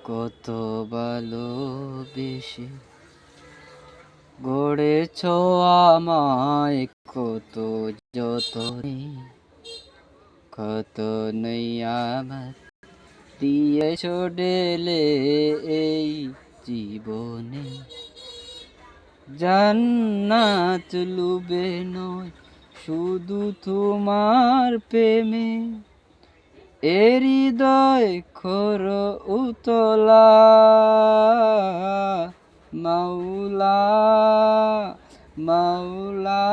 কত ভালোবেসে গড়েছ আমায়, কত যতনে কত নেই আমার দিয়েছ ঢেলে এই জীবনে। জান্নাত লুবে নয় শুধু তোমার প্রেমে, এ হৃদয় খোর উতলা মাওলা মাওলা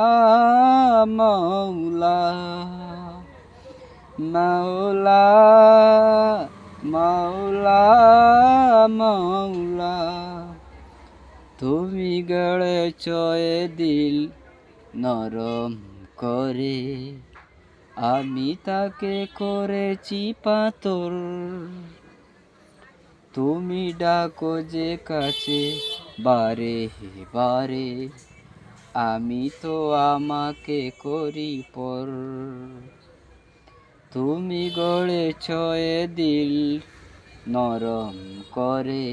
মাওলা মাওলা মাওলা মাওলা। তুমি গড়েছ এ দিল নরম করে, আমি তাকে করেছি পাথর। তুমি ডাকো যে কাছে বারে বারে, আমি তো আমাকে করি পর। তুমি গড়েছ এ দিল নরম করে,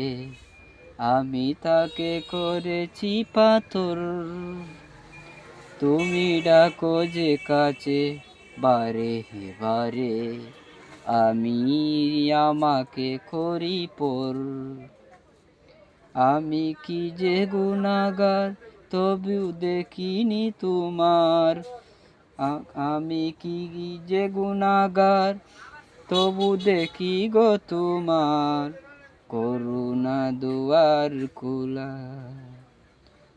আমি তাকে করেছি পাথর। তুমি ডাকো যে কাছে বারে বারে, আমি আমাকে করি পর। আমি কি যে গুনাহগার তবু দেখিনি তোমার, আমি কি যে গুনাহগার তবু দেখি গো তোমার করুণা দুয়ার খোলা।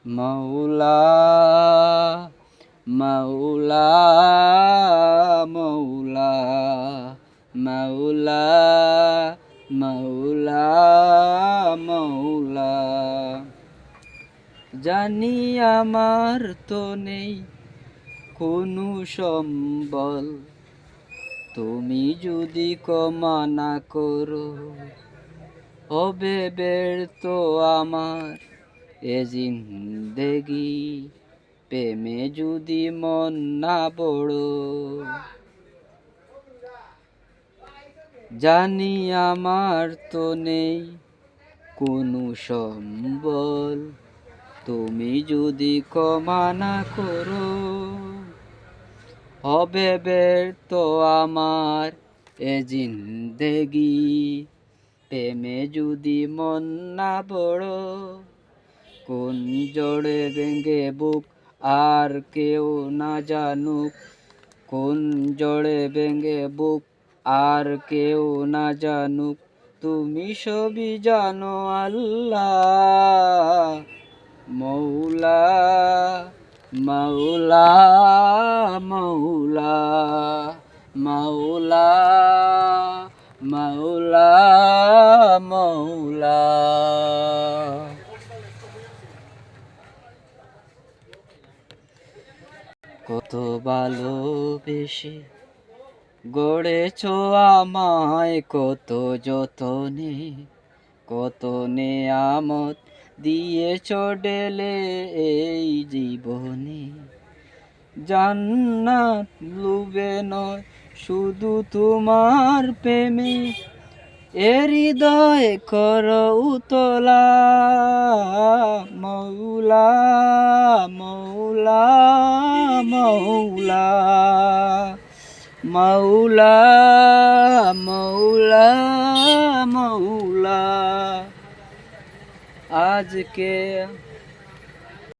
মাওলা মাওলা মাওলা মাওলা মাওলা মাওলা। জানি আমার তো নেই কোনো সম্বল, তুমি যদি ক্ষমা না করো হবে ব্যর্থ আমার এ জিন্দেগি। প্রেমে যদি মন না বড়, জানি আমার তো নেই কোনো সম্বল, তুমি যদি ক্ষমা না করো হবে ব্যর্থ আমার এ জিন্দেগি। প্রেমে যদি মন না বড়, কোন জোড়ে ভেঙে বুক আর কেউ না জানুক, কোন জোড়ে ভেঙে বুক আর কেউ না জানুক, তুমি সবই জানো আল্লাহ। মৌলা মাওলা মাওলা মাওলা মাওলা মাওলা। কত ভালোবেসে গড়েছ আমায়, কত যতনে কত নেয়ামত দিয়েছ ঢেলে এই জীবনে। জান্নাত লুবে নয় শুধু তোমার প্রেমে, এ হৃদয় কর উতলা। মাওলা মাওলা মাওলা মাওলা মাওলা মাওলা। আজকে